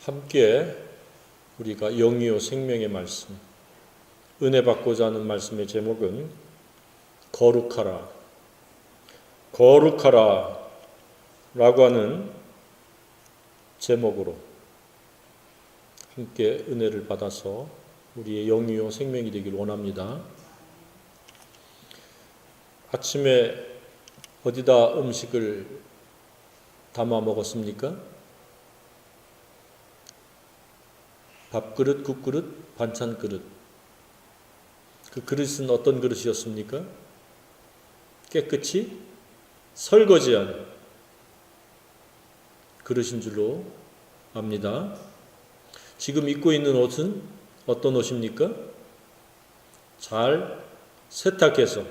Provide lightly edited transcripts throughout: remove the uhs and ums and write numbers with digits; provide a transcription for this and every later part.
함께 우리가 영이요 생명의 말씀, 은혜 받고자 하는 말씀의 제목은 거룩하라, 거룩하라 라고 하는 제목으로 함께 은혜를 받아서 우리의 영이요 생명이 되길 원합니다. 아침에 어디다 음식을 담아 먹었습니까? 밥그릇, 국그릇, 반찬그릇. 그 그릇은 어떤 그릇이었습니까? 깨끗이 설거지한 그릇인 줄로 압니다. 지금 입고 있는 옷은 어떤 옷입니까? 잘 세탁해서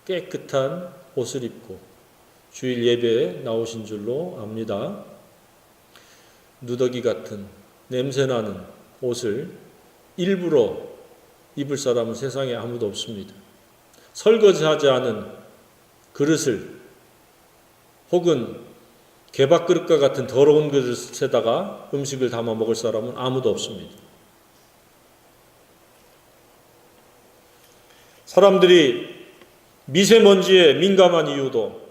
깨끗한 옷을 입고 주일 예배에 나오신 줄로 압니다. 누더기 같은 냄새나는 옷을 일부러 입을 사람은 세상에 아무도 없습니다. 설거지하지 않은 그릇을 혹은 개밥그릇과 같은 더러운 그릇에다가 음식을 담아 먹을 사람은 아무도 없습니다. 사람들이 미세먼지에 민감한 이유도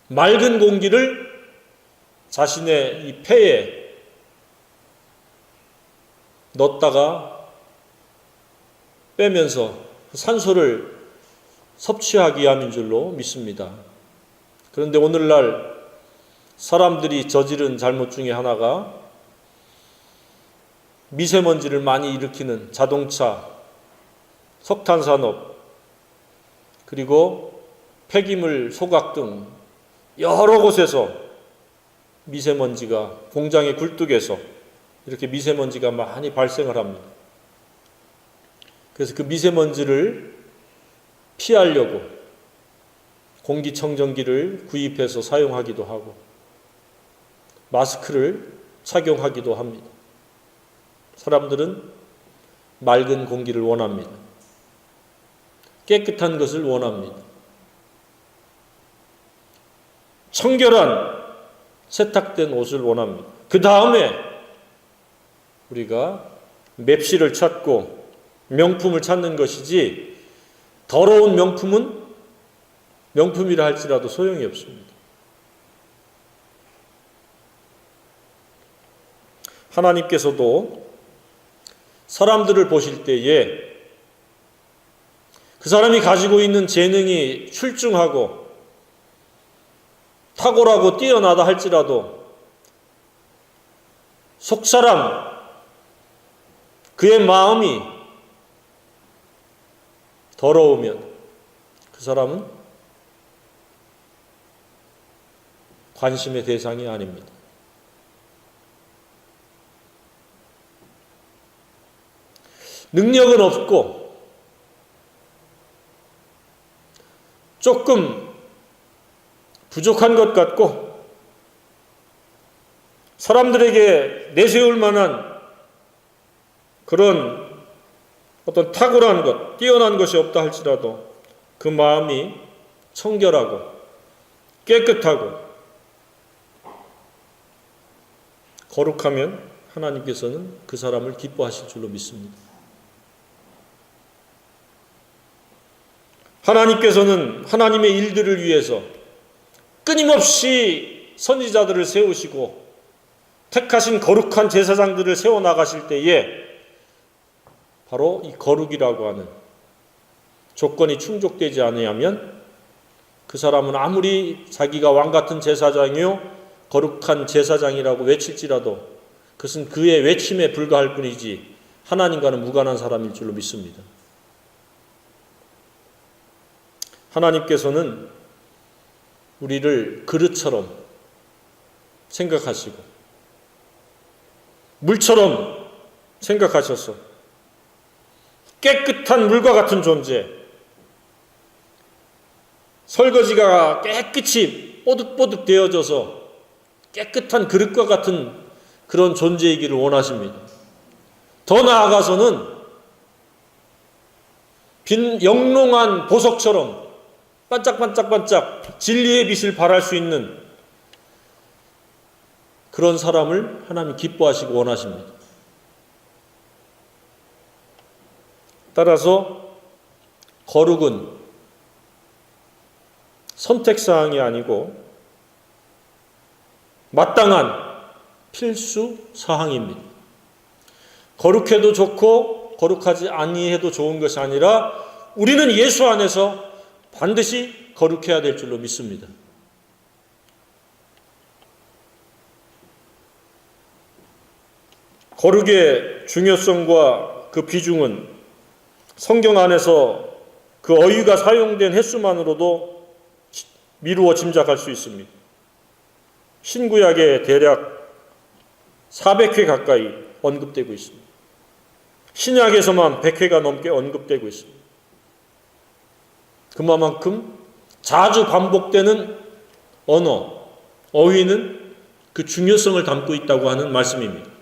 맑은 공기를 자신의 이 폐에 넣었다가 빼면서 산소를 섭취하기 위함인 줄로 믿습니다. 그런데 오늘날 사람들이 저지른 잘못 중에 하나가 미세먼지를 많이 일으키는 자동차, 석탄산업, 그리고 폐기물 소각 등 여러 곳에서 미세먼지가 공장의 굴뚝에서 이렇게 미세먼지가 많이 발생을 합니다. 그래서 그 미세먼지를 피하려고 공기청정기를 구입해서 사용하기도 하고 마스크를 착용하기도 합니다. 사람들은 맑은 공기를 원합니다. 깨끗한 것을 원합니다. 청결한 세탁된 옷을 원합니다. 그 다음에 우리가 맵시를 찾고 명품을 찾는 것이지 더러운 명품은 명품이라 할지라도 소용이 없습니다. 하나님께서도 사람들을 보실 때에 그 사람이 가지고 있는 재능이 출중하고 탁월하고 뛰어나다 할지라도 속사람, 그의 마음이 더러우면 그 사람은 관심의 대상이 아닙니다. 능력은 없고 조금 부족한 것 같고 사람들에게 내세울 만한 그런 어떤 탁월한 것, 뛰어난 것이 없다 할지라도 그 마음이 청결하고 깨끗하고 거룩하면 하나님께서는 그 사람을 기뻐하실 줄로 믿습니다. 하나님께서는 하나님의 일들을 위해서 끊임없이 선지자들을 세우시고 택하신 거룩한 제사장들을 세워나가실 때에 바로 이 거룩이라고 하는 조건이 충족되지 않으면 그 사람은 아무리 자기가 왕같은 제사장이요 거룩한 제사장이라고 외칠지라도 그것은 그의 외침에 불과할 뿐이지 하나님과는 무관한 사람일 줄로 믿습니다. 하나님께서는 우리를 그릇처럼 생각하시고 물처럼 생각하셔서 깨끗한 물과 같은 존재, 설거지가 깨끗이 뽀득뽀득 되어져서 깨끗한 그릇과 같은 그런 존재이기를 원하십니다. 더 나아가서는 빈 영롱한 보석처럼 반짝반짝반짝 진리의 빛을 발할 수 있는 그런 사람을 하나님 기뻐하시고 원하십니다. 따라서 거룩은 선택사항이 아니고 마땅한 필수 사항입니다. 거룩해도 좋고 거룩하지 아니해도 좋은 것이 아니라 우리는 예수 안에서 반드시 거룩해야 될 줄로 믿습니다. 거룩의 중요성과 그 비중은 성경 안에서 그 어휘가 사용된 횟수만으로도 미루어 짐작할 수 있습니다. 신구약에 대략 400회 가까이 언급되고 있습니다. 신약에서만 100회가 넘게 언급되고 있습니다. 그만큼 자주 반복되는 언어, 어휘는 그 중요성을 담고 있다고 하는 말씀입니다.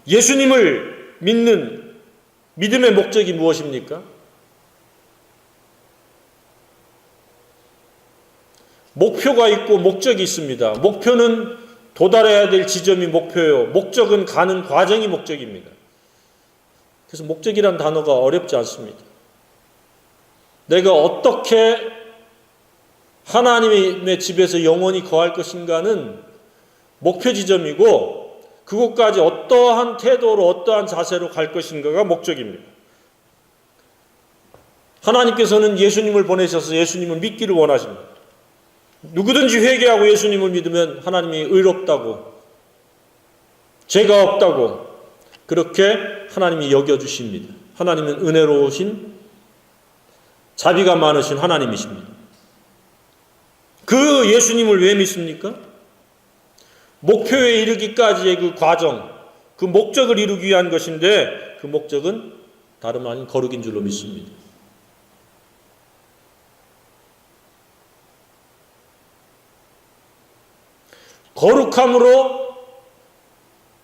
예수님을 믿는 믿음의 목적이 무엇입니까? 목표가 있고 목적이 있습니다. 목표는 도달해야 될 지점이 목표예요. 목적은 가는 과정이 목적입니다. 그래서 목적이란 단어가 어렵지 않습니다. 내가 어떻게 하나님의 집에서 영원히 거할 것인가는 목표 지점이고 그곳까지 어떠한 태도로 어떠한 자세로 갈 것인가가 목적입니다. 하나님께서는 예수님을 보내셔서 예수님을 믿기를 원하십니다. 누구든지 회개하고 예수님을 믿으면 하나님이 의롭다고, 죄가 없다고 그렇게 하나님이 여겨주십니다. 하나님은 은혜로우신, 자비가 많으신 하나님이십니다. 그 예수님을 왜 믿습니까? 목표에 이르기까지의 그 과정, 그 목적을 이루기 위한 것인데 그 목적은 다름 아닌 거룩인 줄로 믿습니다. 거룩함으로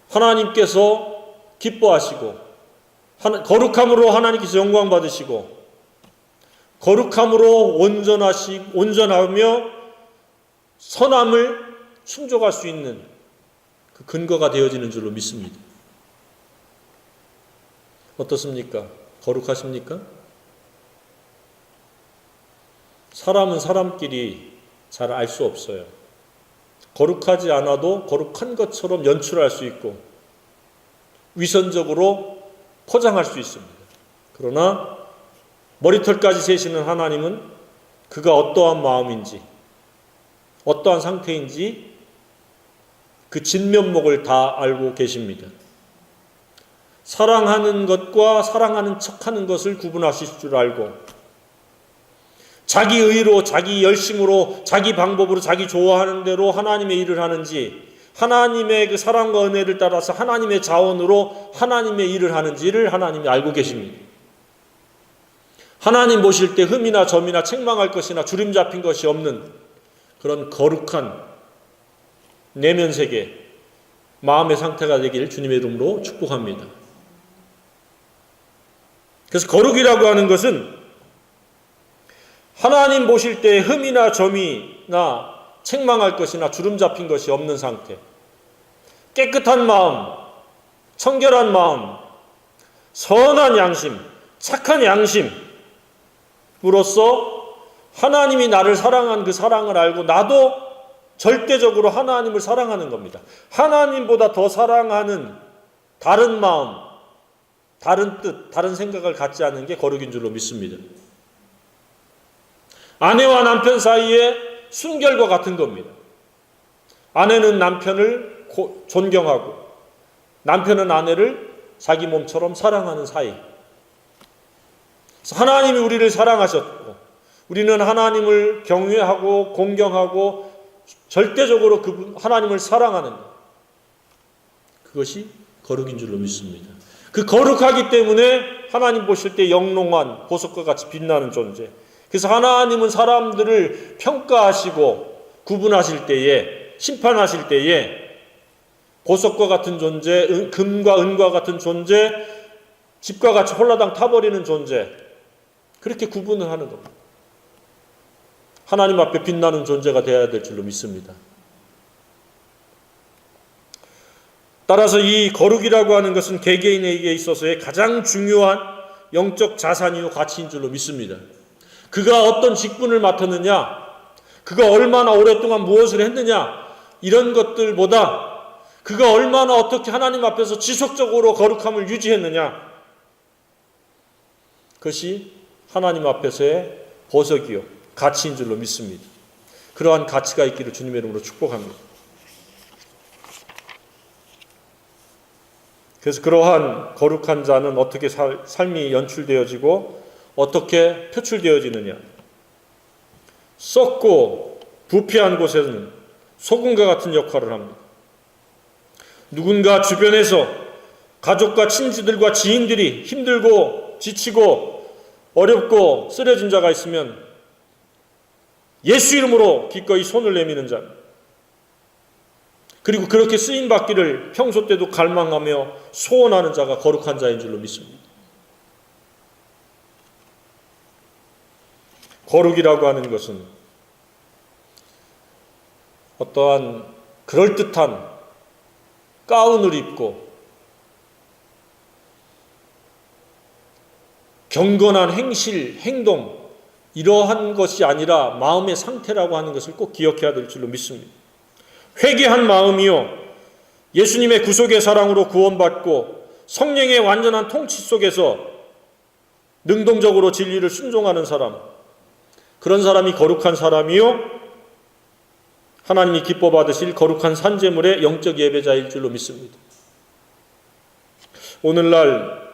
하나님께서 기뻐하시고, 거룩함으로 하나님께서 영광 받으시고, 거룩함으로 온전하며 선함을 충족할 수 있는 그 근거가 되어지는 줄로 믿습니다. 어떻습니까? 거룩하십니까? 사람은 사람끼리 잘 알 수 없어요. 거룩하지 않아도 거룩한 것처럼 연출할 수 있고 위선적으로 포장할 수 있습니다. 그러나 머리털까지 세시는 하나님은 그가 어떠한 마음인지 어떠한 상태인지 그 진면목을 다 알고 계십니다. 사랑하는 것과 사랑하는 척하는 것을 구분하실 줄 알고 자기 의로, 자기 열심으로, 자기 방법으로, 자기 좋아하는 대로 하나님의 일을 하는지, 하나님의 그 사랑과 은혜를 따라서 하나님의 자원으로 하나님의 일을 하는지를 하나님이 알고 계십니다. 하나님 보실 때 흠이나 점이나 책망할 것이나 주름 잡힌 것이 없는 그런 거룩한 내면 세계, 마음의 상태가 되기를 주님의 이름으로 축복합니다. 그래서 거룩이라고 하는 것은 하나님 보실 때 흠이나 점이나 책망할 것이나 주름 잡힌 것이 없는 상태, 깨끗한 마음, 청결한 마음, 선한 양심, 착한 양심으로써 하나님이 나를 사랑한 그 사랑을 알고 나도 절대적으로 하나님을 사랑하는 겁니다. 하나님보다 더 사랑하는 다른 마음, 다른 뜻, 다른 생각을 갖지 않는 게 거룩인 줄로 믿습니다. 아내와 남편 사이에 순결과 같은 겁니다. 아내는 남편을 존경하고 남편은 아내를 자기 몸처럼 사랑하는 사이. 하나님이 우리를 사랑하셨고 우리는 하나님을 경외하고 공경하고 절대적으로 하나님을 사랑하는 것. 그것이 거룩인 줄로 믿습니다. 그 거룩하기 때문에 하나님 보실 때 영롱한 보석과 같이 빛나는 존재. 그래서 하나님은 사람들을 평가하시고 구분하실 때에, 심판하실 때에 보석과 같은 존재, 금과 은과 같은 존재, 집과 같이 홀라당 타버리는 존재, 그렇게 구분을 하는 겁니다. 하나님 앞에 빛나는 존재가 되어야 될 줄로 믿습니다. 따라서 이 거룩이라고 하는 것은 개개인에게 있어서의 가장 중요한 영적 자산이요 가치인 줄로 믿습니다. 그가 어떤 직분을 맡았느냐, 그가 얼마나 오랫동안 무엇을 했느냐, 이런 것들보다 그가 얼마나 어떻게 하나님 앞에서 지속적으로 거룩함을 유지했느냐, 그것이 하나님 앞에서의 보석이요 가치인 줄로 믿습니다. 그러한 가치가 있기를 주님의 이름으로 축복합니다. 그래서 그러한 거룩한 자는 어떻게 삶이 연출되어지고 어떻게 표출되어지느냐. 썩고 부패한 곳에는 소금과 같은 역할을 합니다. 누군가 주변에서 가족과 친지들과 지인들이 힘들고 지치고 어렵고 쓰러진 자가 있으면 예수 이름으로 기꺼이 손을 내미는 자, 그리고 그렇게 쓰임받기를 평소 때도 갈망하며 소원하는 자가 거룩한 자인 줄로 믿습니다. 거룩이라고 하는 것은 어떠한 그럴듯한 가운을 입고 경건한 행실, 행동, 이러한 것이 아니라 마음의 상태라고 하는 것을 꼭 기억해야 될 줄로 믿습니다. 회개한 마음이요, 예수님의 구속의 사랑으로 구원받고 성령의 완전한 통치 속에서 능동적으로 진리를 순종하는 사람, 그런 사람이 거룩한 사람이요, 하나님이 기뻐 받으실 거룩한 산제물의 영적 예배자일 줄로 믿습니다. 오늘날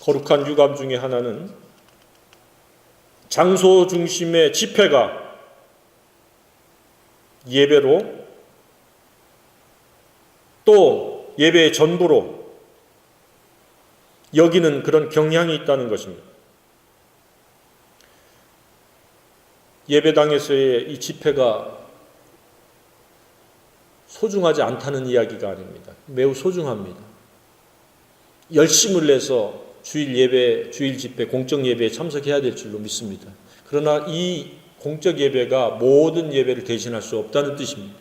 거룩한 유감 중에 하나는 장소 중심의 집회가 예배로, 또 예배의 전부로 여기는 그런 경향이 있다는 것입니다. 예배당에서의 이 집회가 소중하지 않다는 이야기가 아닙니다. 매우 소중합니다. 열심을 내서 주일 예배, 주일 집회, 공적 예배에 참석해야 될 줄로 믿습니다. 그러나 이 공적 예배가 모든 예배를 대신할 수 없다는 뜻입니다.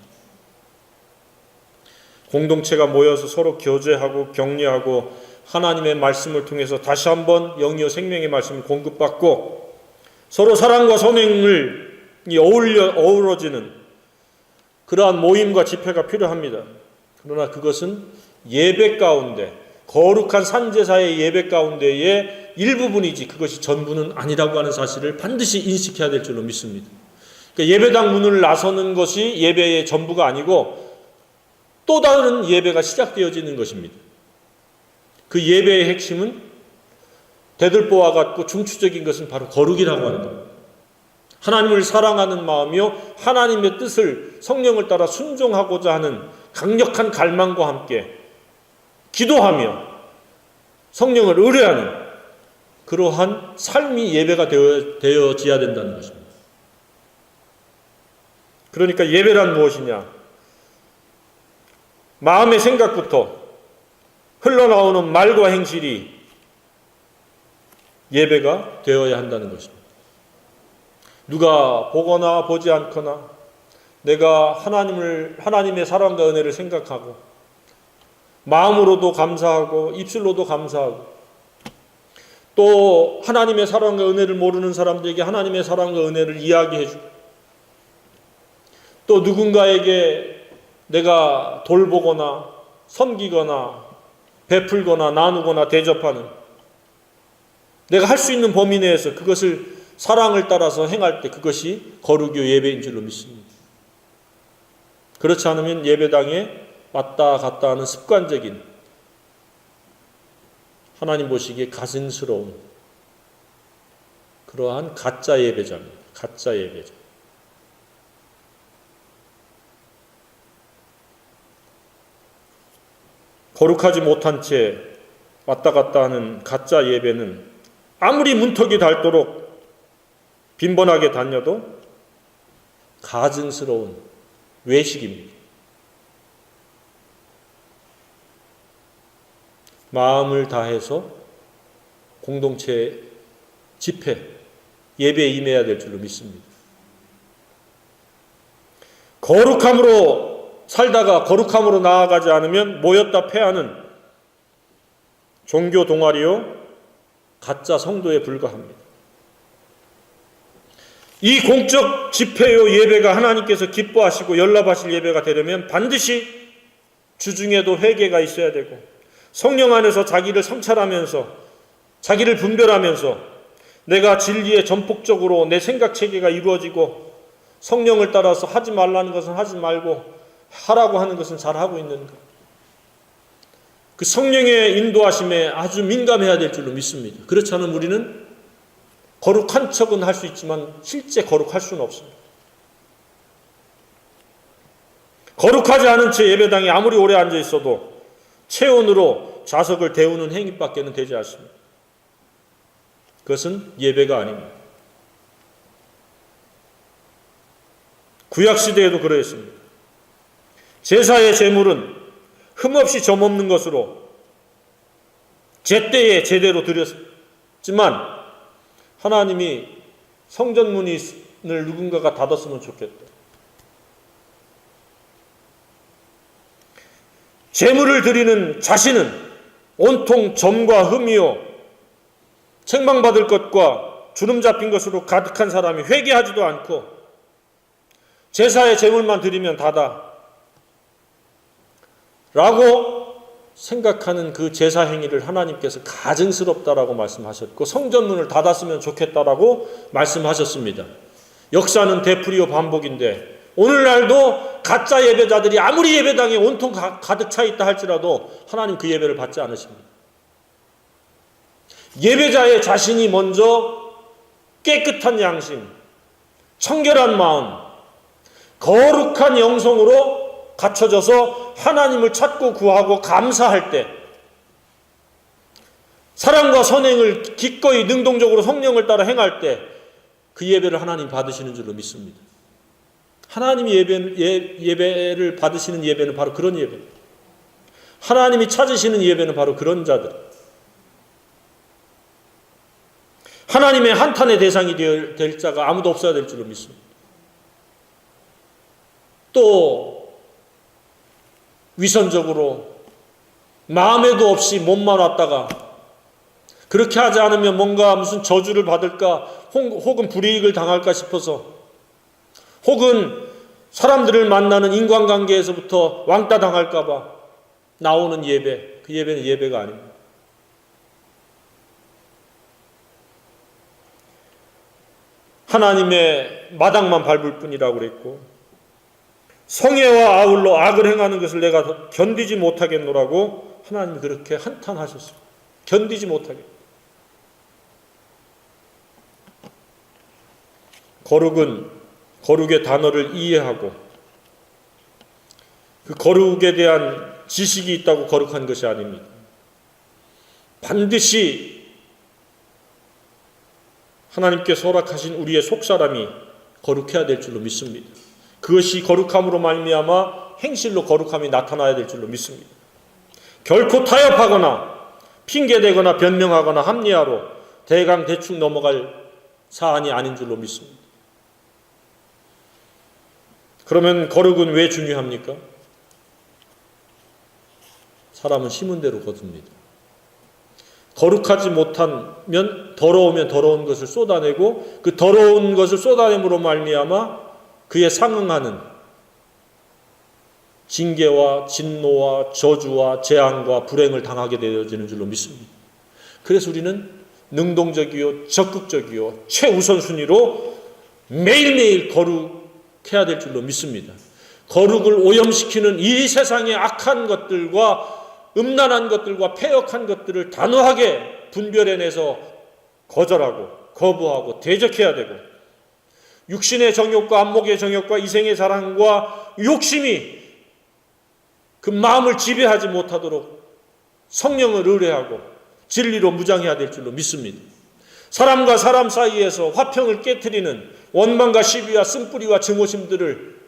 공동체가 모여서 서로 교제하고 격려하고 하나님의 말씀을 통해서 다시 한번 영이요 생명의 말씀을 공급받고 서로 사랑과 선행을 어우러지는 그러한 모임과 집회가 필요합니다. 그러나 그것은 예배 가운데, 거룩한 산제사의 예배 가운데의 일부분이지 그것이 전부는 아니라고 하는 사실을 반드시 인식해야 될 줄로 믿습니다. 그러니까 예배당 문을 나서는 것이 예배의 전부가 아니고 또 다른 예배가 시작되어지는 것입니다. 그 예배의 핵심은 대들보와 같고 중추적인 것은 바로 거룩이라고 하는 겁니다. 하나님을 사랑하는 마음이요, 하나님의 뜻을 성령을 따라 순종하고자 하는 강력한 갈망과 함께 기도하며 성령을 의뢰하는 그러한 삶이 예배가 되어져야 된다는 것입니다. 그러니까 예배란 무엇이냐? 마음의 생각부터 흘러나오는 말과 행실이 예배가 되어야 한다는 것입니다. 누가 보거나 보지 않거나 내가 하나님의 사랑과 은혜를 생각하고 마음으로도 감사하고 입술로도 감사하고 또 하나님의 사랑과 은혜를 모르는 사람들에게 하나님의 사랑과 은혜를 이야기해주고 또 누군가에게 내가 돌보거나 섬기거나 베풀거나 나누거나 대접하는, 내가 할 수 있는 범위 내에서 그것을 사랑을 따라서 행할 때 그것이 거룩의 예배인 줄로 믿습니다. 그렇지 않으면 예배당에 왔다 갔다 하는 습관적인, 하나님 보시기에 가증스러운 그러한 가짜 예배자입니다. 가짜 예배자. 거룩하지 못한 채 왔다 갔다 하는 가짜 예배는 아무리 문턱이 닳도록 빈번하게 다녀도 가증스러운 외식입니다. 마음을 다해서 공동체 집회, 예배에 임해야 될 줄로 믿습니다. 거룩함으로 살다가 거룩함으로 나아가지 않으면 모였다 패하는 종교 동아리요 가짜 성도에 불과합니다. 이 공적 집회요 예배가 하나님께서 기뻐하시고 연락하실 예배가 되려면 반드시 주중에도 회개가 있어야 되고 성령 안에서 자기를 성찰하면서 자기를 분별하면서 내가 진리에 전폭적으로 내 생각 체계가 이루어지고 성령을 따라서 하지 말라는 것은 하지 말고 하라고 하는 것은 잘하고 있는 것. 그 성령의 인도하심에 아주 민감해야 될 줄로 믿습니다. 그렇지 않으면 우리는 거룩한 척은 할 수 있지만 실제 거룩할 수는 없습니다. 거룩하지 않은 채 예배당에 아무리 오래 앉아 있어도 체온으로 좌석을 데우는 행위밖에는 되지 않습니다. 그것은 예배가 아닙니다. 구약시대에도 그러했습니다. 제사의 제물은 흠없이 점없는 것으로 제때에 제대로 드렸지만 하나님이 성전문을 누군가가 닫았으면 좋겠다. 제물을 드리는 자신은 온통 점과 흠이요 책망받을 것과 주름 잡힌 것으로 가득한 사람이 회개하지도 않고 제사의 제물만 드리면 다다 라고 생각하는 그 제사 행위를 하나님께서 가증스럽다라고 말씀하셨고 성전문을 닫았으면 좋겠다라고 말씀하셨습니다. 역사는 되풀이요 반복인데 오늘날도 가짜 예배자들이 아무리 예배당에 온통 가득 차 있다 할지라도 하나님 그 예배를 받지 않으십니다. 예배자의 자신이 먼저 깨끗한 양심, 청결한 마음, 거룩한 영성으로 갖춰져서 하나님을 찾고 구하고 감사할 때 사랑과 선행을 기꺼이 능동적으로 성령을 따라 행할 때 그 예배를 하나님 받으시는 줄로 믿습니다. 하나님이 예배를 받으시는 예배는 바로 그런 예배입니다. 하나님이 찾으시는 예배는 바로 그런 자들. 하나님의 한탄의 대상이 될 자가 아무도 없어야 될 줄로 믿습니다. 또 위선적으로 마음에도 없이 몸만 왔다가 그렇게 하지 않으면 뭔가 무슨 저주를 받을까 혹은 불이익을 당할까 싶어서 혹은 사람들을 만나는 인간관계에서부터 왕따 당할까 봐 나오는 예배, 그 예배는 예배가 아닙니다. 하나님의 마당만 밟을 뿐이라고 그랬고 성애와 아울러 악을 행하는 것을 내가 견디지 못하겠노라고 하나님이 그렇게 한탄하셨습니다. 견디지 못하게. 거룩은 거룩의 단어를 이해하고 그 거룩에 대한 지식이 있다고 거룩한 것이 아닙니다. 반드시 하나님께서 허락하신 우리의 속사람이 거룩해야 될 줄로 믿습니다. 그것이 거룩함으로 말미암아 행실로 거룩함이 나타나야 될 줄로 믿습니다. 결코 타협하거나 핑계대거나 변명하거나 합리화로 대강 대충 넘어갈 사안이 아닌 줄로 믿습니다. 그러면 거룩은 왜 중요합니까? 사람은 심은 대로 거둡니다. 거룩하지 못하면 더러우면 더러운 것을 쏟아내고 그 더러운 것을 쏟아냄으로 말미암아 그에 상응하는 징계와 진노와 저주와 재앙과 불행을 당하게 되어지는 줄로 믿습니다. 그래서 우리는 능동적이요 적극적이요 최우선순위로 매일매일 거룩해야 될 줄로 믿습니다. 거룩을 오염시키는 이 세상의 악한 것들과 음란한 것들과 패역한 것들을 단호하게 분별해내서 거절하고 거부하고 대적해야 되고 육신의 정욕과 안목의 정욕과 이생의 사랑과 욕심이 그 마음을 지배하지 못하도록 성령을 의뢰하고 진리로 무장해야 될 줄로 믿습니다. 사람과 사람 사이에서 화평을 깨트리는 원망과 시비와 쓴뿌리와 증오심들을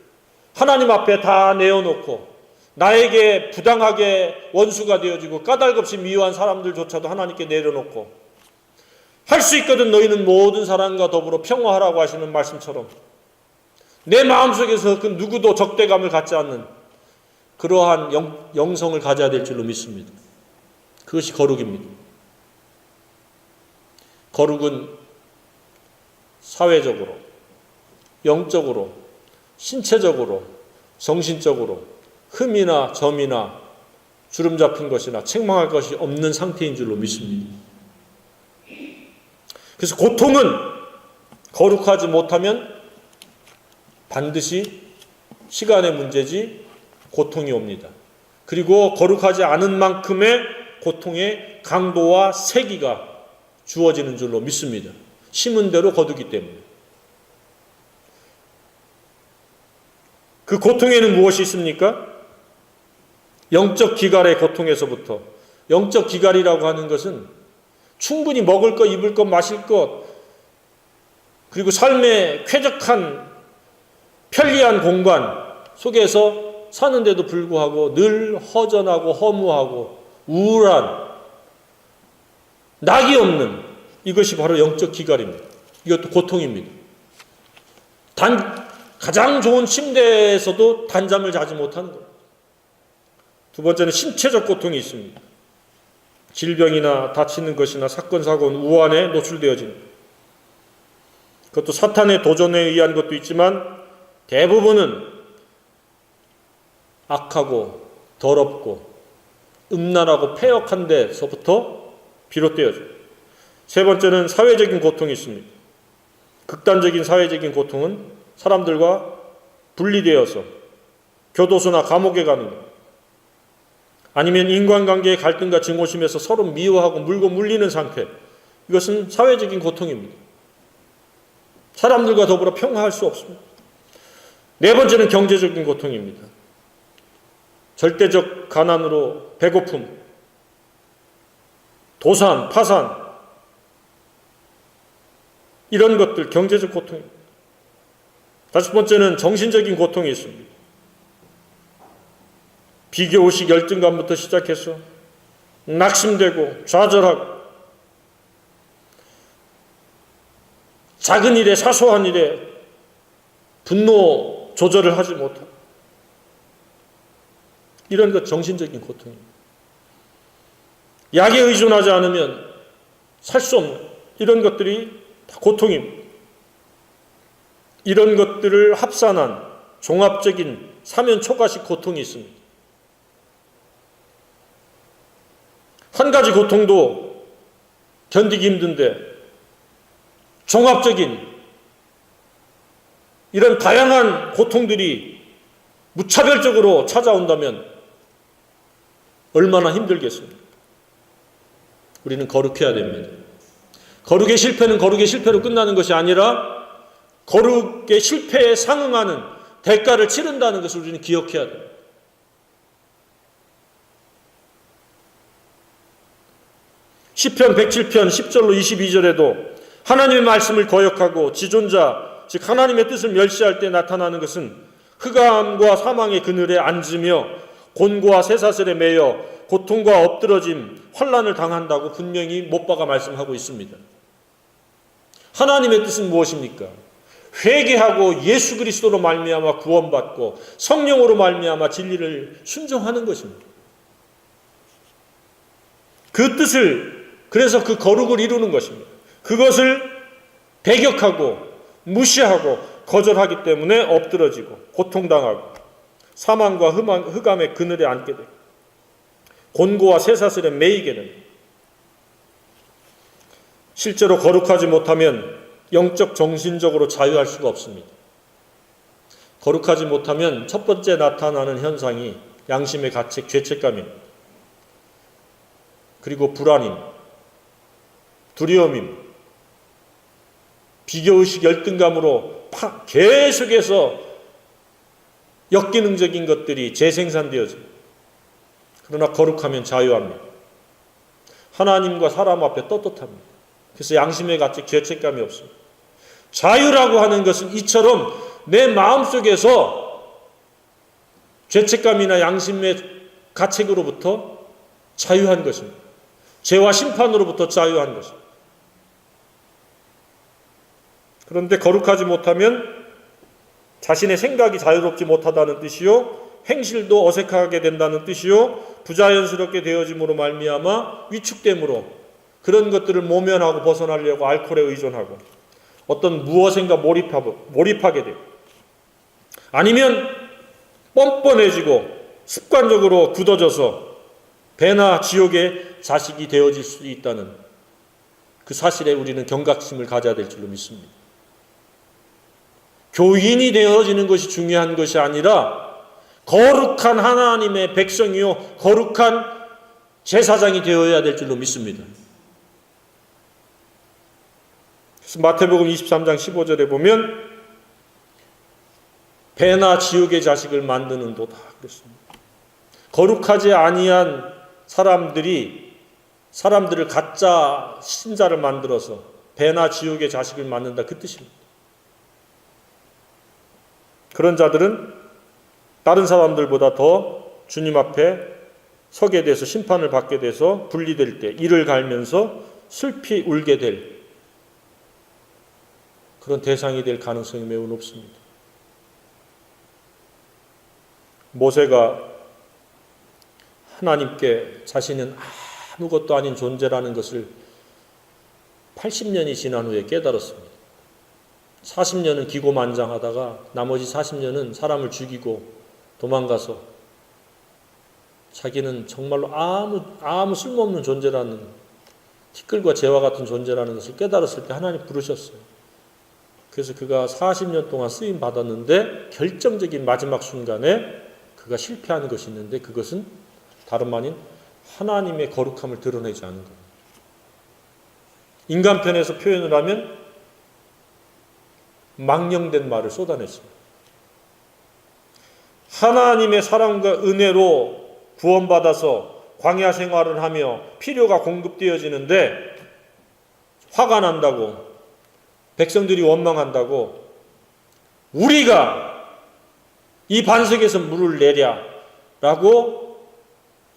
하나님 앞에 다 내어놓고 나에게 부당하게 원수가 되어지고 까닭없이 미워한 사람들조차도 하나님께 내려놓고 할 수 있거든 너희는 모든 사람과 더불어 평화하라고 하시는 말씀처럼 내 마음속에서 그 누구도 적대감을 갖지 않는 그러한 영성을 가져야 될 줄로 믿습니다. 그것이 거룩입니다. 거룩은 사회적으로, 영적으로, 신체적으로, 정신적으로 흠이나 점이나 주름 잡힌 것이나 책망할 것이 없는 상태인 줄로 믿습니다. 그래서 고통은 거룩하지 못하면 반드시 시간의 문제지 고통이 옵니다. 그리고 거룩하지 않은 만큼의 고통의 강도와 세기가 주어지는 줄로 믿습니다. 심은 대로 거두기 때문에. 그 고통에는 무엇이 있습니까? 영적 기갈의 고통에서부터. 영적 기갈이라고 하는 것은 충분히 먹을 것, 입을 것, 마실 것, 그리고 삶의 쾌적한 편리한 공간 속에서 사는데도 불구하고 늘 허전하고 허무하고 우울한 낙이 없는 이것이 바로 영적 기갈입니다. 이것도 고통입니다. 가장 좋은 침대에서도 단잠을 자지 못하는 것. 두 번째는 신체적 고통이 있습니다. 질병이나 다치는 것이나 사건, 사고는 우환에 노출되어지는 것. 그것도 사탄의 도전에 의한 것도 있지만 대부분은 악하고 더럽고 음란하고 패역한 데서부터 비롯되어져요. 세 번째는 사회적인 고통이 있습니다. 극단적인 사회적인 고통은 사람들과 분리되어서 교도소나 감옥에 가는 것, 아니면 인간관계의 갈등과 증오심에서 서로 미워하고 물고 물리는 상태, 이것은 사회적인 고통입니다. 사람들과 더불어 평화할 수 없습니다. 네 번째는 경제적인 고통입니다. 절대적 가난으로 배고픔, 도산, 파산, 이런 것들 경제적 고통입니다. 다섯 번째는 정신적인 고통이 있습니다. 비교의식, 열등감부터 시작해서 낙심되고 좌절하고 작은 일에, 사소한 일에 분노 조절을 하지 못하고 이런 것 정신적인 고통입니다. 약에 의존하지 않으면 살 수 없는 이런 것들이 다 고통입니다. 이런 것들을 합산한 종합적인 사면초가식 고통이 있습니다. 한 가지 고통도 견디기 힘든데 종합적인 이런 다양한 고통들이 무차별적으로 찾아온다면 얼마나 힘들겠습니까? 우리는 거룩해야 됩니다. 거룩의 실패는 거룩의 실패로 끝나는 것이 아니라 거룩의 실패에 상응하는 대가를 치른다는 것을 우리는 기억해야 됩니다. 시편 107편 10절로 22절에도 하나님의 말씀을 거역하고 지존자, 즉 하나님의 뜻을 멸시할 때 나타나는 것은 흑암과 사망의 그늘에 앉으며 곤고와 쇠사슬에 매여 고통과 엎드러짐, 환난을 당한다고 분명히 못 박아 말씀하고 있습니다. 하나님의 뜻은 무엇입니까? 회개하고 예수 그리스도로 말미암아 구원받고 성령으로 말미암아 진리를 순종하는 것입니다. 그 뜻을, 그래서 그 거룩을 이루는 것입니다. 그것을 배격하고 무시하고 거절하기 때문에 엎드러지고 고통당하고 사망과 흑암의 그늘에 앉게 되고 곤고와 쇠사슬에 매이게 됩니다. 실제로 거룩하지 못하면 영적 정신적으로 자유할 수가 없습니다. 거룩하지 못하면 첫 번째 나타나는 현상이 양심의 가책, 죄책감입니다. 그리고 불안임, 두려움임, 비교의식, 열등감으로 계속해서 역기능적인 것들이 재생산되어집니다. 그러나 거룩하면 자유합니다. 하나님과 사람 앞에 떳떳합니다. 그래서 양심의 가책, 죄책감이 없습니다. 자유라고 하는 것은 이처럼 내 마음속에서 죄책감이나 양심의 가책으로부터 자유한 것입니다. 죄와 심판으로부터 자유한 것입니다. 그런데 거룩하지 못하면 자신의 생각이 자유롭지 못하다는 뜻이요, 행실도 어색하게 된다는 뜻이요, 부자연스럽게 되어짐으로 말미암아 위축됨으로 그런 것들을 모면하고 벗어나려고 알코올에 의존하고 어떤 무엇인가 몰입하게 돼요. 아니면 뻔뻔해지고 습관적으로 굳어져서 배나 지옥의 자식이 되어질 수 있다는 그 사실에 우리는 경각심을 가져야 될 줄로 믿습니다. 교인이 되어지는 것이 중요한 것이 아니라 거룩한 하나님의 백성이요 거룩한 제사장이 되어야 될 줄로 믿습니다. 그래서 마태복음 23장 15절에 보면 배나 지옥의 자식을 만드는도다 그랬습니다. 거룩하지 아니한 사람들을 가짜 신자를 만들어서 배나 지옥의 자식을 만든다 그 뜻입니다. 그런 자들은 다른 사람들보다 더 주님 앞에 서게 돼서 심판을 받게 돼서 분리될 때 이를 갈면서 슬피 울게 될 그런 대상이 될 가능성이 매우 높습니다. 모세가 하나님께 자신은 아무것도 아닌 존재라는 것을 80년이 지난 후에 깨달았습니다. 40년은 기고만장하다가 나머지 40년은 사람을 죽이고 도망가서 자기는 정말로 아무 쓸모없는 존재라는, 티끌과 재와 같은 존재라는 것을 깨달았을 때 하나님 부르셨어요. 그래서 그가 40년 동안 쓰임 받았는데 결정적인 마지막 순간에 그가 실패하는 것이 있는데 그것은 다름 아닌 하나님의 거룩함을 드러내지 않은 겁니다. 인간편에서 표현을 하면 망령된 말을 쏟아냈습니다. 하나님의 사랑과 은혜로 구원받아서 광야 생활을 하며 필요가 공급되어지는데 화가 난다고, 백성들이 원망한다고, 우리가 이 반석에서 물을 내랴라고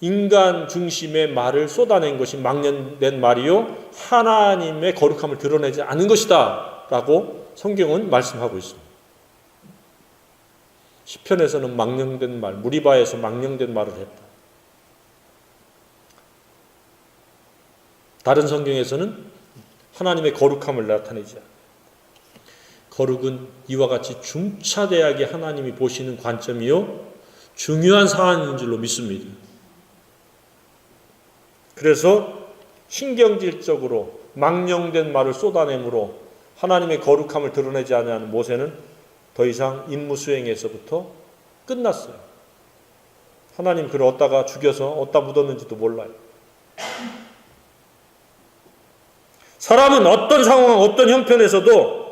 인간 중심의 말을 쏟아낸 것이 망령된 말이요 하나님의 거룩함을 드러내지 않은 것이다 라고 성경은 말씀하고 있습니다. 시편에서는 망령된 말, 무리바에서 망령된 말을 했다. 다른 성경에서는 하나님의 거룩함을 나타내지 않는다. 거룩은 이와 같이 중차대하게 하나님이 보시는 관점이요 중요한 사안인 줄로 믿습니다. 그래서 신경질적으로 망령된 말을 쏟아내므로 하나님의 거룩함을 드러내지 않는 모세는 더 이상 임무 수행에서부터 끝났어요. 하나님 그를 어디다가 죽여서 어디다 묻었는지도 몰라요. 사람은 어떤 상황, 어떤 형편에서도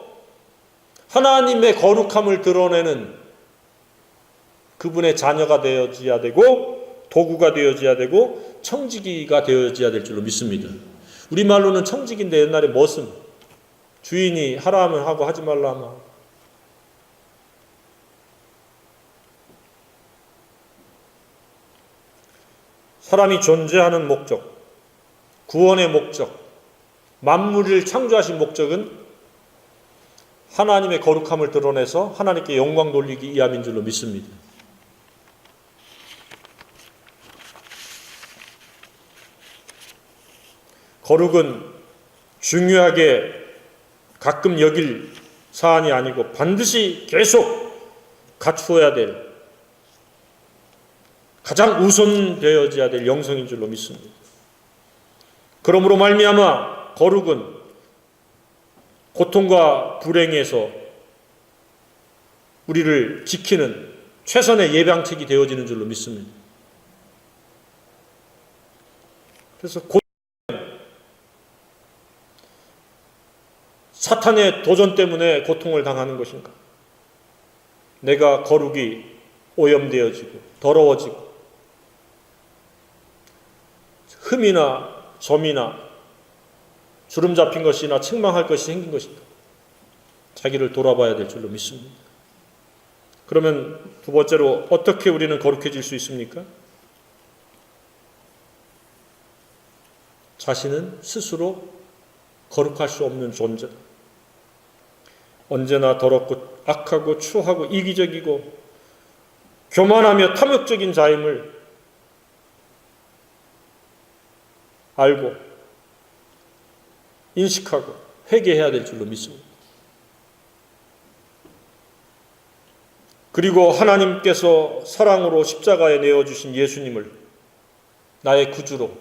하나님의 거룩함을 드러내는 그분의 자녀가 되어져야 되고 도구가 되어져야 되고 청지기가 되어져야 될 줄로 믿습니다. 우리말로는 청지기인데 옛날에 머슴, 주인이 하라 하면 하고 하지 말라 하면 하고. 사람이 존재하는 목적, 구원의 목적, 만물을 창조하신 목적은 하나님의 거룩함을 드러내서 하나님께 영광 돌리기 위함인 줄로 믿습니다. 거룩은 중요하게 가끔 여길 사안이 아니고 반드시 계속 갖추어야 될, 가장 우선되어져야 될 영성인 줄로 믿습니다. 그러므로 말미암아 거룩은 고통과 불행에서 우리를 지키는 최선의 예방책이 되어지는 줄로 믿습니다. 그래서 사탄의 도전 때문에 고통을 당하는 것인가? 내가 거룩이 오염되어지고 더러워지고 흠이나 점이나 주름 잡힌 것이나 책망할 것이 생긴 것인가? 자기를 돌아봐야 될 줄로 믿습니다. 그러면 두 번째로 어떻게 우리는 거룩해질 수 있습니까? 자신은 스스로 거룩할 수 없는 존재. 언제나 더럽고 악하고 추하고 이기적이고 교만하며 탐욕적인 자임을 알고 인식하고 회개해야 될 줄로 믿습니다. 그리고 하나님께서 사랑으로 십자가에 내어주신 예수님을 나의 구주로,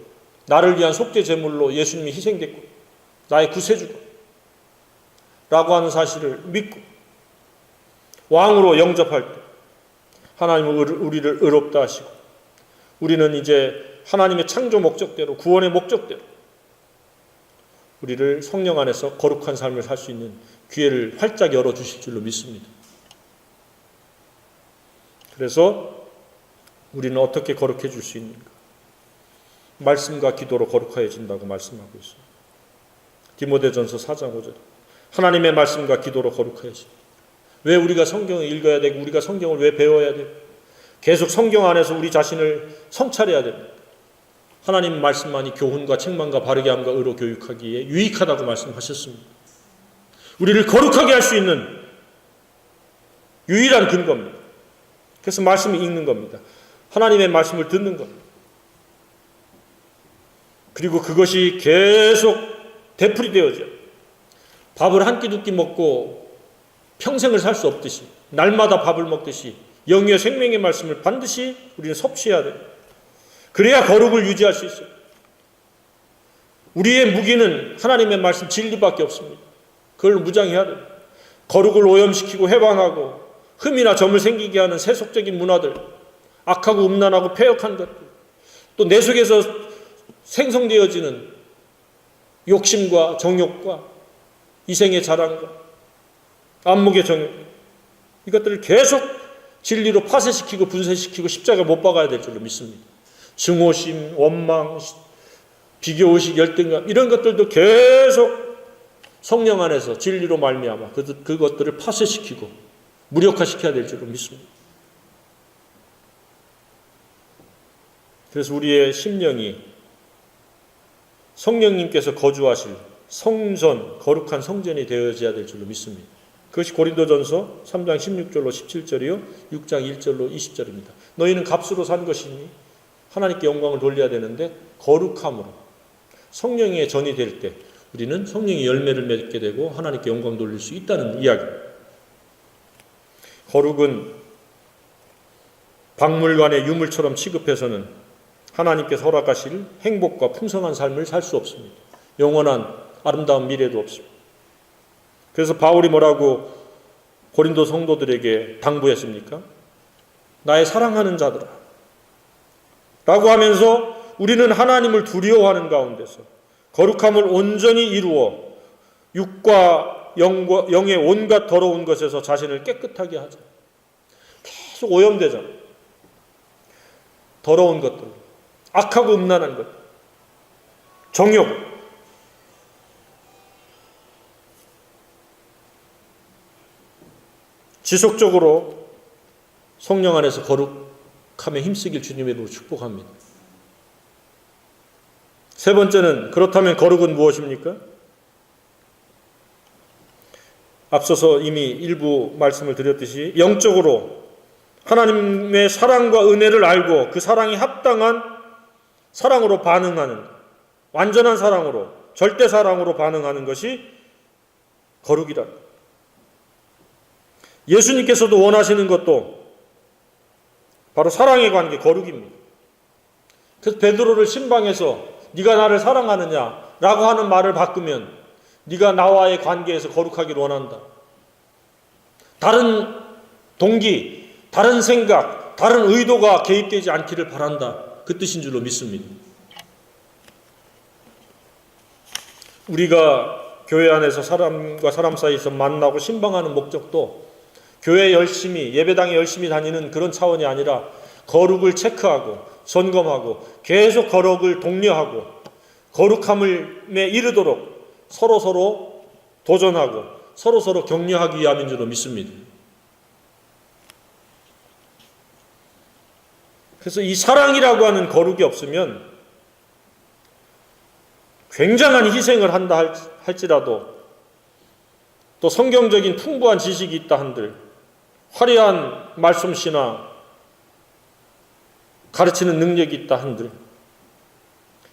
나를 위한 속죄 제물로 예수님이 희생됐고 나의 구세주로 라고 하는 사실을 믿고 왕으로 영접할 때 하나님은 우리를 의롭다 하시고 우리는 이제 하나님의 창조 목적대로, 구원의 목적대로 우리를 성령 안에서 거룩한 삶을 살 수 있는 기회를 활짝 열어주실 줄로 믿습니다. 그래서 우리는 어떻게 거룩해질 수 있는가? 말씀과 기도로 거룩해진다고 말씀하고 있습니다. 디모데전서 4장 5절. 하나님의 말씀과 기도로 거룩해진다. 왜 우리가 성경을 읽어야 되고 우리가 성경을 왜 배워야 되고 계속 성경 안에서 우리 자신을 성찰해야 됩니다. 하나님 말씀만이 교훈과 책망과 바르게 함과 의로 교육하기에 유익하다고 말씀하셨습니다. 우리를 거룩하게 할 수 있는 유일한 근거입니다. 그래서 말씀을 읽는 겁니다. 하나님의 말씀을 듣는 겁니다. 그리고 그것이 계속 되풀이되어져. 밥을 한 끼 두 끼 먹고 평생을 살 수 없듯이 날마다 밥을 먹듯이 영의 생명의 말씀을 반드시 우리는 섭취해야 돼요. 그래야 거룩을 유지할 수 있어요. 우리의 무기는 하나님의 말씀 진리밖에 없습니다. 그걸 무장해야 돼요. 거룩을 오염시키고 해방하고 흠이나 점을 생기게 하는 세속적인 문화들, 악하고 음란하고 패역한 것들, 또 내 속에서 생성되어지는 욕심과 정욕과 이생의 자랑과 안목의 정욕, 이것들을 계속 진리로 파쇄시키고 분쇄시키고 십자가에 못 박아야 될 줄로 믿습니다. 증오심, 원망, 비교의식, 열등감 이런 것들도 계속 성령 안에서 진리로 말미암아 그것들을 파쇄시키고 무력화시켜야 될 줄로 믿습니다. 그래서 우리의 심령이 성령님께서 거주하실 성전, 거룩한 성전이 되어져야 될 줄로 믿습니다. 그것이 고린도전서 3장 16절로 17절이요 6장 1절로 20절입니다. 너희는 값으로 산 것이니 하나님께 영광을 돌려야 되는데 거룩함으로 성령의 전이 될 때 우리는 성령의 열매를 맺게 되고 하나님께 영광 돌릴 수 있다는 이야기입니다. 거룩은 박물관의 유물처럼 취급해서는 하나님께서 허락하실 행복과 풍성한 삶을 살 수 없습니다. 영원한 아름다운 미래도 없습니다. 그래서 바울이 뭐라고 고린도 성도들에게 당부했습니까? 나의 사랑하는 자들아 라고 하면서 우리는 하나님을 두려워하는 가운데서 거룩함을 온전히 이루어 육과 영의 온갖 더러운 것에서 자신을 깨끗하게 하자. 계속 오염되잖아. 더러운 것들, 악하고 음란한 것, 정욕, 지속적으로 성령 안에서 거룩함에 힘쓰길 주님의 이름으로 축복합니다. 세 번째는 그렇다면 거룩은 무엇입니까? 앞서서 이미 일부 말씀을 드렸듯이 영적으로 하나님의 사랑과 은혜를 알고 그 사랑이 합당한 사랑으로 반응하는, 완전한 사랑으로, 절대 사랑으로 반응하는 것이 거룩이다. 예수님께서도 원하시는 것도 바로 사랑의 관계, 거룩입니다. 그래서 베드로를 신방에서 네가 나를 사랑하느냐라고 하는 말을 바꾸면 네가 나와의 관계에서 거룩하기를 원한다. 다른 동기, 다른 생각, 다른 의도가 개입되지 않기를 바란다. 그 뜻인 줄로 믿습니다. 우리가 교회 안에서 사람과 사람 사이에서 만나고 신방하는 목적도 교회 열심히, 예배당에 열심히 다니는 그런 차원이 아니라 거룩을 체크하고 점검하고 계속 거룩을 독려하고 거룩함에 이르도록 서로 도전하고 서로 격려하기 위함인 줄로 믿습니다. 그래서 이 사랑이라고 하는 거룩이 없으면 굉장한 희생을 한다 할지라도 또 성경적인 풍부한 지식이 있다 한들, 화려한 말솜씨나 가르치는 능력이 있다 한들,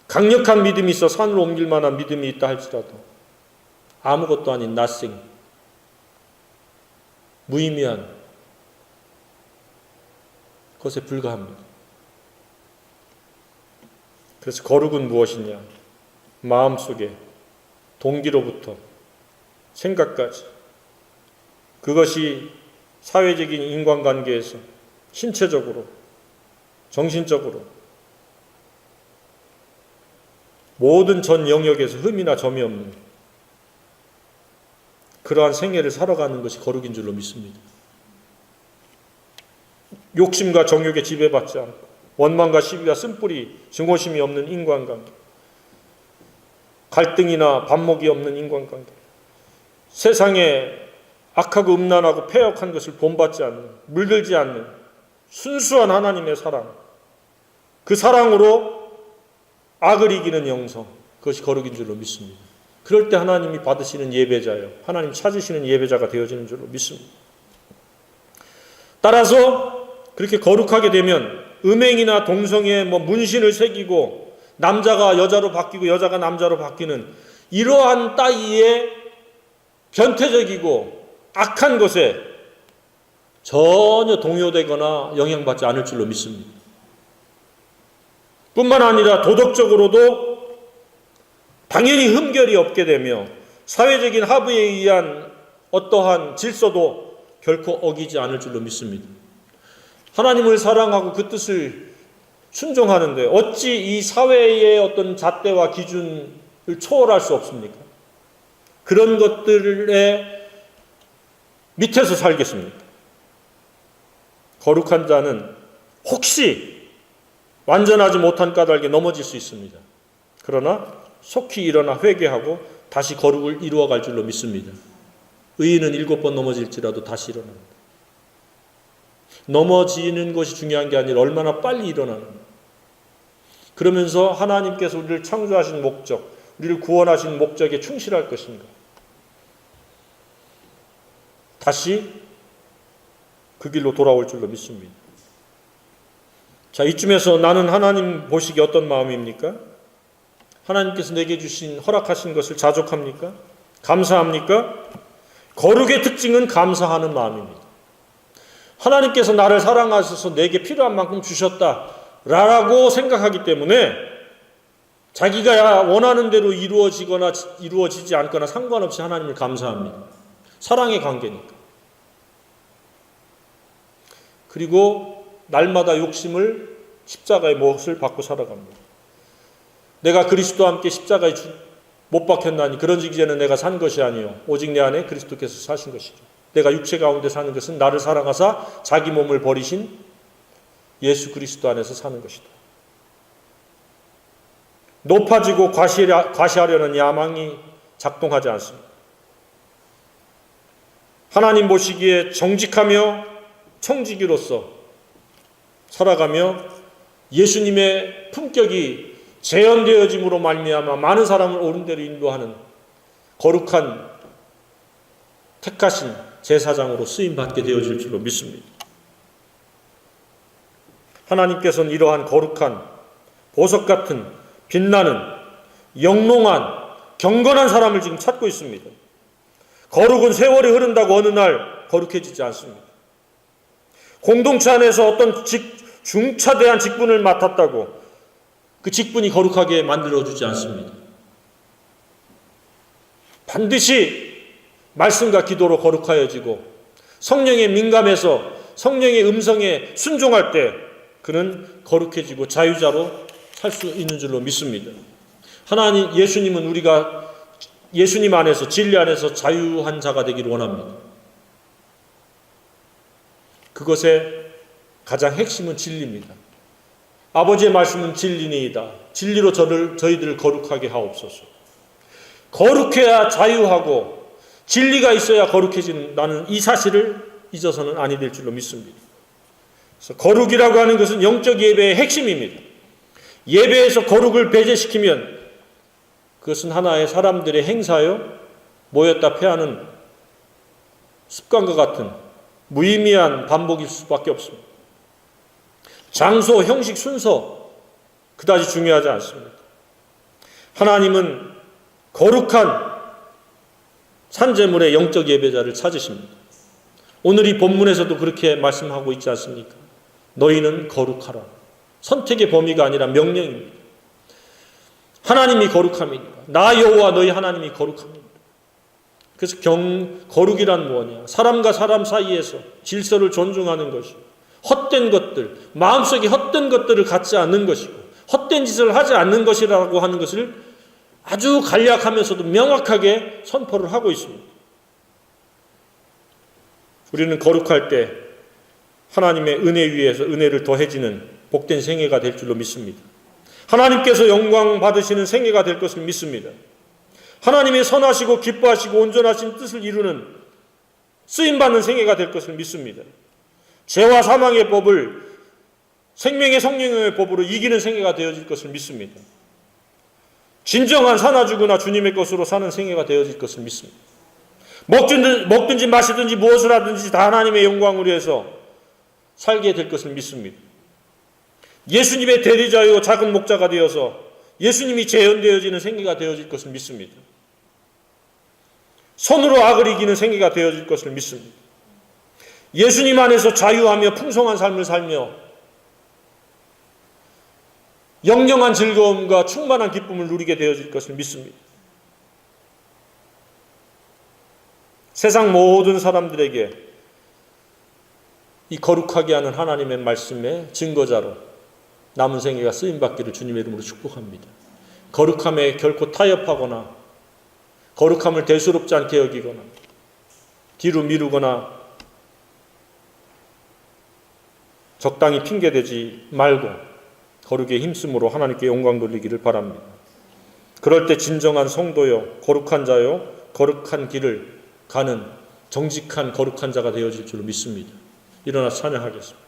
강력한 믿음이 있어 산을 옮길 만한 믿음이 있다 할지라도 아무것도 아닌 nothing, 무의미한 것에 불과합니다. 그래서 거룩은 무엇이냐? 마음속에 동기로부터 생각까지, 그것이 사회적인 인간관계에서 신체적으로, 정신적으로 모든 전 영역에서 흠이나 점이 없는 그러한 생애를 살아가는 것이 거룩인 줄로 믿습니다. 욕심과 정욕에 지배받지 않고 원망과 시비와 쓴뿌리, 증오심이 없는 인간관계, 갈등이나 반목이 없는 인간관계, 세상에 악하고 음란하고 패역한 것을 본받지 않는, 물들지 않는 순수한 하나님의 사랑, 그 사랑으로 악을 이기는 영성, 그것이 거룩인 줄로 믿습니다. 그럴 때 하나님이 받으시는 예배자요, 하나님 찾으시는 예배자가 되어지는 줄로 믿습니다. 따라서 그렇게 거룩하게 되면 음행이나 동성애, 문신을 새기고 남자가 여자로 바뀌고 여자가 남자로 바뀌는 이러한 따위의 변태적이고 악한 것에 전혀 동요되거나 영향받지 않을 줄로 믿습니다. 뿐만 아니라 도덕적으로도 당연히 흠결이 없게 되며 사회적인 합의에 의한 어떠한 질서도 결코 어기지 않을 줄로 믿습니다. 하나님을 사랑하고 그 뜻을 순종하는데 어찌 이 사회의 어떤 잣대와 기준을 초월할 수 없습니까? 그런 것들의 밑에서 살겠습니까? 거룩한 자는 혹시 완전하지 못한 까닭에 넘어질 수 있습니다. 그러나 속히 일어나 회개하고 다시 거룩을 이루어갈 줄로 믿습니다. 의인은 7번 넘어질지라도 다시 일어납니다. 넘어지는 것이 중요한 게 아니라 얼마나 빨리 일어나는가. 그러면서 하나님께서 우리를 창조하신 목적, 우리를 구원하신 목적에 충실할 것인가. 다시 그 길로 돌아올 줄로 믿습니다. 자, 이쯤에서 나는 하나님 보시기에 어떤 마음입니까? 하나님께서 내게 주신, 허락하신 것을 자족합니까? 감사합니까? 거룩의 특징은 감사하는 마음입니다. 하나님께서 나를 사랑하셔서 내게 필요한 만큼 주셨다라고 생각하기 때문에 자기가 원하는 대로 이루어지거나 이루어지지 않거나 상관없이 하나님을 감사합니다. 사랑의 관계니까. 그리고 날마다 욕심을 십자가의 몫을 받고 살아갑니다. 내가 그리스도와 함께 십자가에 못 박혔나니 그런즉 이제는 내가 산 것이 아니요 오직 내 안에 그리스도께서 사신 것이죠. 내가 육체 가운데 사는 것은 나를 사랑하사 자기 몸을 버리신 예수 그리스도 안에서 사는 것이다. 높아지고 과시하려는 야망이 작동하지 않습니다. 하나님 보시기에 정직하며 청지기로서 살아가며 예수님의 품격이 재현되어짐으로 말미암아 많은 사람을 옳은 대로 인도하는 거룩한 택하신 제사장으로 쓰임받게 되어질 줄로 믿습니다. 하나님께서는 이러한 거룩한 보석 같은 빛나는 영롱한 경건한 사람을 지금 찾고 있습니다. 거룩은 세월이 흐른다고 어느 날 거룩해지지 않습니다. 공동체 안에서 어떤 중차대한 직분을 맡았다고 그 직분이 거룩하게 만들어주지 않습니다. 반드시 말씀과 기도로 거룩하여지고 성령에 민감해서 성령의 음성에 순종할 때 그는 거룩해지고 자유자로 살 수 있는 줄로 믿습니다. 하나님, 예수님은 우리가 예수님 안에서 진리 안에서 자유한 자가 되기를 원합니다. 그것의 가장 핵심은 진리입니다. 아버지의 말씀은 진리니이다. 진리로 저희들을 거룩하게 하옵소서. 거룩해야 자유하고 진리가 있어야 거룩해진다는 이 사실을 잊어서는 아니 될 줄로 믿습니다. 그래서 거룩이라고 하는 것은 영적 예배의 핵심입니다. 예배에서 거룩을 배제시키면 그것은 하나의 사람들의 행사요, 모였다 패하는 습관과 같은 무의미한 반복일 수밖에 없습니다. 장소, 형식, 순서 그다지 중요하지 않습니다. 하나님은 거룩한 산제물의 영적 예배자를 찾으십니다. 오늘 이 본문에서도 그렇게 말씀하고 있지 않습니까? 너희는 거룩하라. 선택의 범위가 아니라 명령입니다. 하나님이 거룩함이니라. 나 여호와 너희 하나님이 거룩합니다. 그래서 거룩이란 뭐냐? 사람과 사람 사이에서 질서를 존중하는 것이고, 헛된 것들, 마음속에 헛된 것들을 갖지 않는 것이고, 헛된 짓을 하지 않는 것이라고 하는 것을 아주 간략하면서도 명확하게 선포를 하고 있습니다. 우리는 거룩할 때 하나님의 은혜 위에서 은혜를 더해지는 복된 생애가 될 줄로 믿습니다. 하나님께서 영광 받으시는 생애가 될 것을 믿습니다. 하나님의 선하시고 기뻐하시고 온전하신 뜻을 이루는 쓰임받는 생애가 될 것을 믿습니다. 죄와 사망의 법을 생명의 성령의 법으로 이기는 생애가 되어질 것을 믿습니다. 진정한 사나주구나 주님의 것으로 사는 생애가 되어질 것을 믿습니다. 먹든지 마시든지 무엇을 하든지 다 하나님의 영광을 위해서 살게 될 것을 믿습니다. 예수님의 대리자요 작은 목자가 되어서 예수님이 재현되어지는 생애가 되어질 것을 믿습니다. 손으로 악을 이기는 생애가 되어질 것을 믿습니다. 예수님 안에서 자유하며 풍성한 삶을 살며 영영한 즐거움과 충만한 기쁨을 누리게 되어질 것을 믿습니다. 세상 모든 사람들에게 이 거룩하게 하는 하나님의 말씀의 증거자로 남은 생애가 쓰임받기를 주님의 이름으로 축복합니다. 거룩함에 결코 타협하거나 거룩함을 대수롭지 않게 여기거나 뒤로 미루거나 적당히 핑계대지 말고 거룩에 힘쓰므로 하나님께 영광 돌리기를 바랍니다. 그럴 때 진정한 성도요, 거룩한 자요, 거룩한 길을 가는 정직한 거룩한 자가 되어질 줄로 믿습니다. 일어나 찬양하겠습니다.